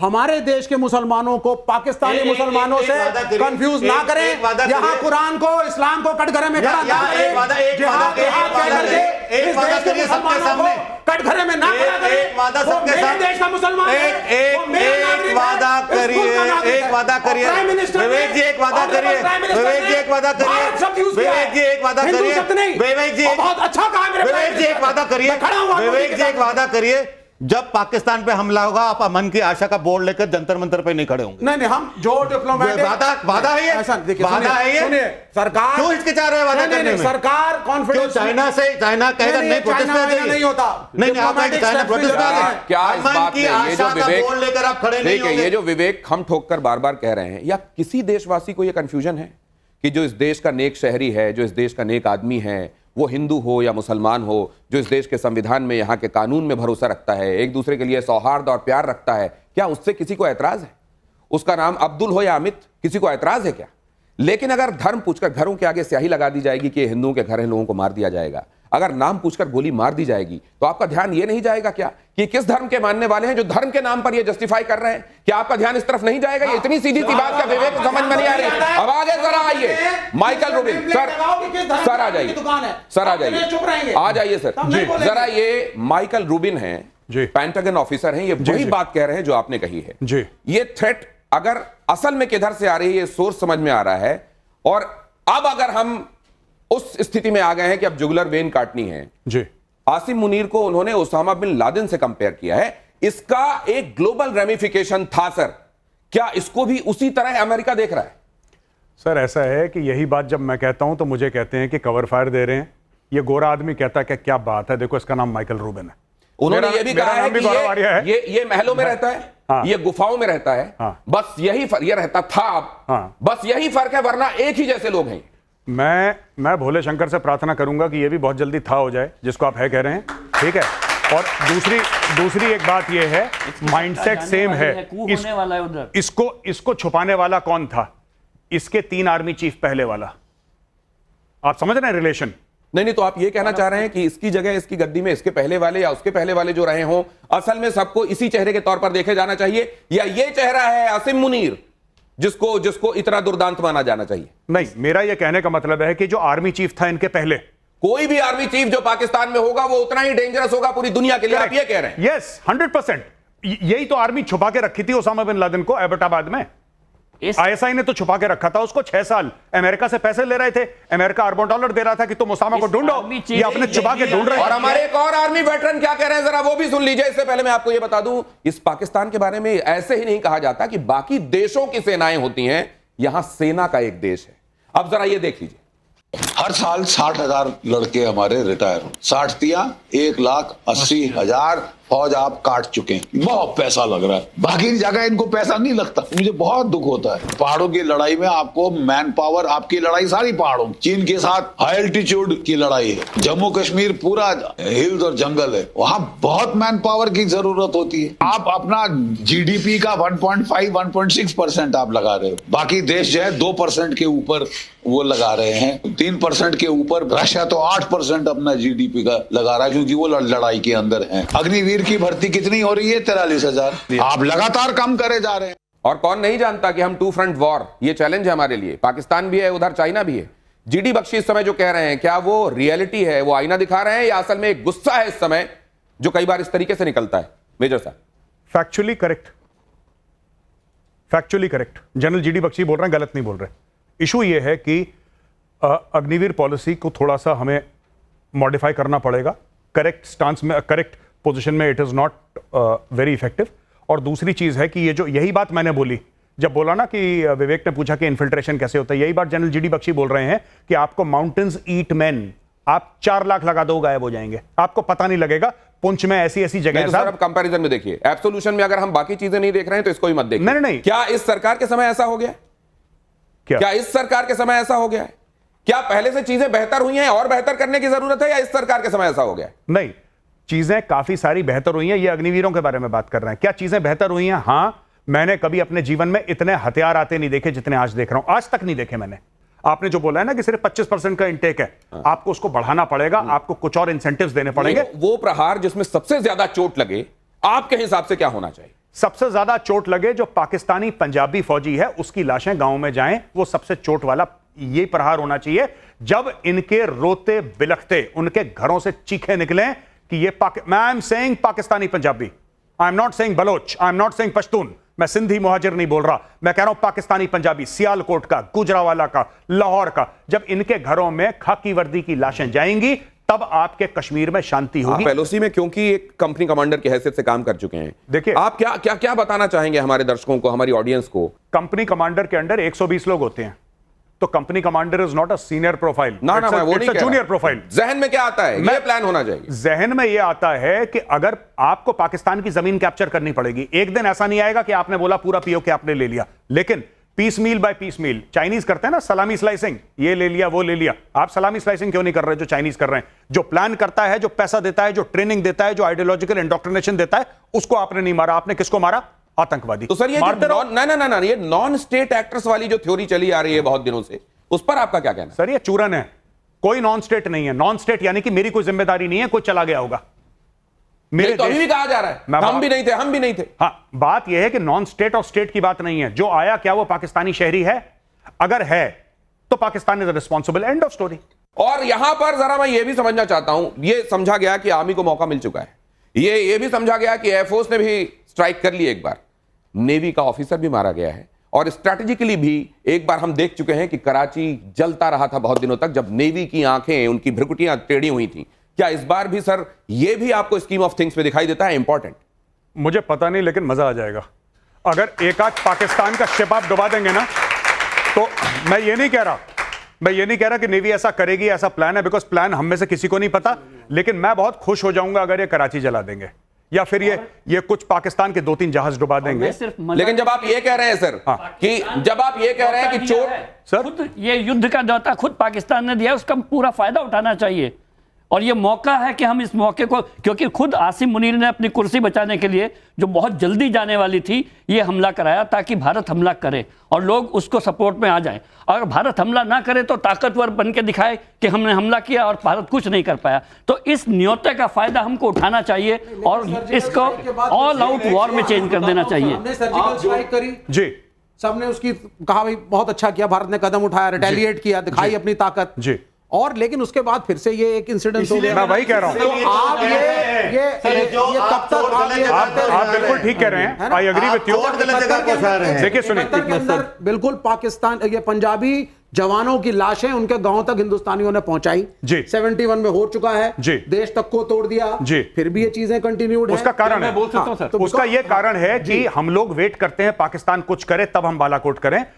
हमारे देश के मुसलमानों को पाकिस्तानी मुसलमानों से कंफ्यूज ना करें। यहाँ कुरान को इस्लाम को कटघरे में खड़ा ना करें। जिहाद इस देश के मुसलमानों को कटघरे में ना खड़ा करें। एक वादा सबके साथ, देश का मुसलमान एक वादा करिए, एक वादा करिए विवेक जी, एक वादा करिए विवेक जी, एक वादा करिए विवेक जी, एक वादा करिए विवेक जी, बहुत अच्छा काम है विवेक जी, एक वादा करिए विवेक जी, एक वादा करिए। जब पाकिस्तान पे हमला होगा आप अमन की आशा का बोर्ड लेकर जंतर मंतर पे नहीं खड़े होंगे। नहीं, हम जो डिप्लोमेटिक वादा है ये, वादा है ये। सरकार क्यों हिचकिचा रहे वादा करने में? सरकार कॉन्फिडेंस चाइना कहेगा नहीं, प्रोटेस्ट नहीं होता। नहीं, आप चाइना प्रोटेस्ट क्या इस बात में ये जो विवेक लेकर आप खड़े नहीं होंगे? ये जो विवेक हम ठोक कर बार बार कह रहे हैं, या किसी देशवासी को ये कंफ्यूजन है कि जो इस देश का नेक शहरी है, जो इस देश का नेक आदमी है, वो हिंदू हो या मुसलमान हो, जो इस देश के संविधान में, यहाँ के कानून में भरोसा रखता है, एक दूसरे के लिए सौहार्द और प्यार रखता है, क्या उससे किसी को ऐतराज है? उसका नाम अब्दुल हो या अमित, किसी को ऐतराज है क्या? लेकिन अगर धर्म पूछकर घरों के आगे स्याही लगा दी जाएगी कि हिंदुओं के घर हैं, लोगों को मार दिया जाएगा, अगर नाम पूछकर गोली मार दी जाएगी, तो आपका ध्यान ये नहीं जाएगा क्या कि किस धर्म के मानने वाले हैं जो धर्म के नाम पर ये जस्टिफाई कर रहे हैं? क्या आपका ध्यान इस तरफ नहीं जाएगा? ये इतनी सीधी सी बात क्या विवेक समझ में नहीं आ रही? अब आगे जरा आइए, माइकल रूबिन सर आ जाइए, सर आ जाइए, आ जाइए सर जरा। ये माइकल रूबिन हैं, पेंटागन ऑफिसर हैं, ये वही बात कह रहे हैं जो आपने कही है। ये थ्रेट अगर असल में किधर से आ रही है, ये सोर्स समझ में आ रहा है। और अब अगर हम उस स्थिति में आ गए हैं कि अब जुगलर वेन काटनी है जी। आसिम मुनीर को उन्होंने ओसामा बिन लादेन से कंपेयर किया है, इसका एक ग्लोबल रेमिफिकेशन था सर, क्या इसको भी उसी तरह अमेरिका देख रहा है? सर ऐसा है कि यही बात जब मैं कहता हूं तो मुझे कहते हैं कि कवर फायर दे रहे हैं। ये गोरा आदमी कहता है कि क्या बात है, देखो इसका नाम माइकल रूबिन है। उन्होंने ये भी कहा है कि ये महलों में रहता है, हाँ। ये गुफाओं में रहता है, हाँ। बस यही ये रहता था अब, हाँ। बस यही फर्क है, वरना एक ही जैसे लोग हैं। मैं भोले शंकर से प्रार्थना करूंगा कि ये भी बहुत जल्दी था हो जाए जिसको आप है कह रहे हैं, ठीक है। और दूसरी एक बात ये है, माइंडसेट सेम है। इसको छुपाने वाला कौन था? इसके 3 आर्मी चीफ पहले वाला। आप समझ रहे हैं रिलेशन? नहीं, तो आप ये कहना चाह रहे हैं कि इसकी जगह इसकी गद्दी में इसके पहले वाले या उसके पहले वाले जो रहे हों, असल में सबको इसी चेहरे के तौर पर देखे जाना चाहिए, या ये चेहरा है आसिम मुनीर जिसको इतना दुर्दांत माना जाना चाहिए? नहीं, मेरा यह कहने का मतलब है कि जो आर्मी चीफ था इनके पहले, कोई भी आर्मी चीफ जो पाकिस्तान में होगा वो उतना ही डेंजरस होगा पूरी दुनिया के लिए, आप ये कह रहे हैं? यस, 100%। यही तो आर्मी छुपा के रखी थी ओसामा बिन लादेन को एबटाबाद में। आईएसआई ने तो छुपा के रखा था उसको 6 साल। अमेरिका से पैसे ले रहे थे, अमेरिका अरबों डॉलर दे रहा था कि तुम ओसामा को ढूंढो, ये अपने छुपा के ढूंढ रहे हैं। और हमारे एक और आर्मी वेटरन क्या कह रहे हैं, जरा वो भी सुन लीजिए। इससे पहले मैं आपको ये बता दूं, इस पाकिस्तान के बारे में ऐसे ही नहीं कहा जाता कि बाकी देशों की सेनाएं होती हैं, यहां सेना का एक देश है। अब जरा ये देख लीजिए, हर साल 60,000 लड़के हमारे रिटायर हो, 60 तियां 1,80,000 फौज आप काट चुके हैं। बहुत पैसा लग रहा है, बाकी जगह इनको पैसा नहीं लगता। मुझे बहुत दुख होता है। पहाड़ों की लड़ाई में आपको मैन पावर, आपकी लड़ाई सारी पहाड़ों, चीन के साथ हाई एल्टीट्यूड की लड़ाई है, जम्मू कश्मीर पूरा हिल्स और जंगल है, वहां बहुत मैन पावर की जरूरत होती है। आप अपना जीडीपी का 1.5-1.6% आप लगा रहे हो, बाकी देश जो है 2% के ऊपर वो लगा रहे हैं, 3% के ऊपर। रशिया तो 8% अपना जीडीपी का लगा रहा है क्योंकि वो लड़ाई के अंदर है। अग्निवीर की भर्ती कितनी हो रही है? 43,000। आप लगातार कम करे जा रहे हैं। और कौन नहीं जानता कि हम 2 फ्रंट वॉर, ये चैलेंज है हमारे लिए। पाकिस्तान भी है, उधर चाइना भी है। जीडी बख्शी इस समय जो कह रहे हैं, क्या वो रियलिटी है, वो आईना दिखा रहे हैं, या असल में एक गुस्सा है इस समय जो कई बार इस तरीके से निकलता है? मेजर साहब, factually correct general GD Bakshi बोल रहे हैं, गलत नहीं बोल रहे। इशू ये है कि अग्निवीर पॉलिसी को थोड़ा सा हमें मॉडिफाई करना पड़ेगा। करेक्ट स्टांस में, करेक्ट पोजीशन में it is not very effective. और दूसरी चीज है कि ये जो, यही बात मैंने बोली जब बोला ना कि विवेक ने पूछा कि इन्फिल्ट्रेशन कैसे होता है, यही बात जनरल जीडी बख्शी बोल रहे हैं कि आपको माउंटेन्स ईट मैन, आप 4 लाख लगा दो गायब हो जाएंगे, आपको पता नहीं लगेगा। पुंछ में ऐसी जगह है। सर, अब कंपैरिजन में देखिए, एब्सोल्यूशन में अगर हम बाकी चीजें नहीं देख रहे हैं तो इसको ही मत देखिए। नहीं, क्या इस सरकार के समय ऐसा हो गया? क्या इस सरकार के समय ऐसा हो गया है? क्या पहले से चीजें बेहतर हुई हैं और बेहतर करने की जरूरत है, या इस सरकार के समय ऐसा हो गया? नहीं, चीजें काफी सारी बेहतर हुई हैं। ये अग्निवीरों के बारे में बात कर रहे हैं, क्या चीजें बेहतर हुई हैं? हां, मैंने कभी अपने जीवन में इतने हथियार आते नहीं देखे जितने आज देख रहा हूं, आज तक नहीं देखे मैंने। आपने जो बोला है ना कि सिर्फ 25% का इंटेक है, आपको उसको बढ़ाना पड़ेगा, आपको कुछ और इंसेंटिव्स देने पड़ेंगे। वो प्रहार जिसमें सबसे ज्यादा चोट लगे, आपके हिसाब से क्या होना चाहिए? सबसे ज्यादा चोट लगे जो पाकिस्तानी पंजाबी फौजी है, उसकी लाशें गांव में जाएं, वो सबसे चोट वाला ये प्रहार होना चाहिए जब इनके रोते बिलखते उनके घरों से चीखें निकलें कि ये I am saying Pakistani Punjabi, I am not saying Baloch, I am not saying Pashtun, मैं सिंधी मुहाजिर नहीं बोल रहा, मैं कह रहा हूं पाकिस्तानी पंजाबी, सियालकोट का, गुजरावाला का, लाहौर का। जब इनके घरों में खाकी वर्दी की लाशें जाएंगी तब आपके कश्मीर में शांति होगी। आप एलओसी में क्योंकि एक कंपनी कमांडर की हैसियत से काम कर चुके हैं, देखिए आप क्या क्या क्या बताना चाहेंगे हमारे दर्शकों को, हमारी ऑडियंस को? कंपनी कमांडर के अंडर 120 लोग होते हैं, तो company commander is not a senior profile, ना ना, मैं वो नहीं कह रहा। Junior profile. जहन में क्या आता है? ये प्लान होना चाहिए। जहन में यह आता है कि अगर आपको पाकिस्तान की जमीन कैप्चर करनी पड़ेगी, एक दिन ऐसा नहीं आएगा कि आपने बोला पूरा पीओके आपने ले लिया, लेकिन पीस मील बाय पीस मील, चाइनीज करते हैं ना सलामी स्लाइसिंग, ये ले लिया वो ले लिया, आप सलामी स्लाइसिंग क्यों नहीं कर रहे जो चाइनीज कर रहे हैं? जो प्लान करता है, जो पैसा देता है, जो ट्रेनिंग देता है, जो आइडियोलॉजिकल इंडोक्ट्रिनेशन देता है, उसको आपने नहीं मारा। आपने किसको मारा? आतंकवादी। तो सर ये ना ये नॉन स्टेट एक्टर्स वाली जो थ्योरी चली आ रही है बहुत दिनों से, उस पर आपका क्या कहना? सर ये चूरन है, कोई नॉन स्टेट नहीं है। नॉन स्टेट यानी कि मेरी कोई जिम्मेदारी नहीं है, कोई चला गया होगा। मेरे तो अभी भी कहा जा रहा है हम भी नहीं थे। हाँ, बात यह है कि नॉन स्टेट और स्टेट की बात नहीं है। जो आया क्या वो पाकिस्तानी शहरी है? अगर है तो Pakistan is responsible, end of story. और यहां पर जरा मैं ये भी समझना चाहता हूं, ये समझा गया कि आर्मी को मौका मिल चुका है, ये भी समझा गया कि एयरफोर्स ने भी स्ट्राइक कर ली एक बार, नेवी का ऑफिसर भी मारा गया है, और स्ट्रैटेजिकली भी एक बार हम देख चुके हैं कि कराची जलता रहा था बहुत दिनों तक जब नेवी की आंखें, उनकी भ्रुकुटियां टेढ़ी हुई थी। क्या इस बार भी सर ये भी आपको स्कीम ऑफ थिंग्स में दिखाई देता है इंपॉर्टेंट? मुझे पता नहीं, लेकिन मजा आ जाएगा अगर एक आध पाकिस्तान का शिप आप डुबा देंगे ना। तो मैं ये नहीं कह रहा कि नेवी ऐसा करेगी, ऐसा प्लान है, बिकॉज प्लान हम में से किसी को नहीं पता, लेकिन मैं बहुत खुश हो जाऊंगा अगर ये कराची जला देंगे या फिर ये कुछ पाकिस्तान के 2-3 जहाज डुबा देंगे। लेकिन जब आप ये कह रहे हैं सर, हाँ, कि जब आप ये कह रहे हैं कि चोट, सर खुद ये युद्ध का न्योता खुद पाकिस्तान ने दिया, उसका पूरा फायदा उठाना चाहिए। और ये मौका है कि हम इस मौके को, क्योंकि खुद आसिम मुनीर ने अपनी कुर्सी बचाने के लिए जो बहुत जल्दी जाने वाली थी, ये हमला कराया ताकि भारत हमला करे और लोग उसको सपोर्ट में आ जाएं। अगर भारत हमला ना करे तो ताकतवर बन के दिखाए कि हमने हमला किया और भारत कुछ नहीं कर पाया। तो इस न्योते का फायदा हमको उठाना चाहिए और इसको ऑल आउट वॉर में चेंज कर देना चाहिए। हमने सर्जिकल स्ट्राइक करी जी, सबने उसकी कहा भाई बहुत अच्छा किया, भारत ने कदम उठाया, रिटेलिएट किया, दिखाई अपनी ताकत जी, और लेकिन उसके बाद फिर से ये एक इंसिडेंट हो गया। मैं वही कह रहा हूं। तो आप ये कब तक आप बिल्कुल ठीक कह रहे हैं, आई एग्री विथ यू। देखिए सुनिए, बिल्कुल पाकिस्तान, ये पंजाबी जवानों की लाशें उनके गांव तक हिंदुस्तानियों ने पहुंचाई जी, 71 में हो चुका है जी, देश तक को तोड़ दिया जी, फिर भी ये चीजें कंटिन्यूड है। उसका कारण है, बोल सकता हूं सर, उसका ये कारण है कि हम लोग वेट करते हैं पाकिस्तान कुछ करे तब हम बालाकोट करें।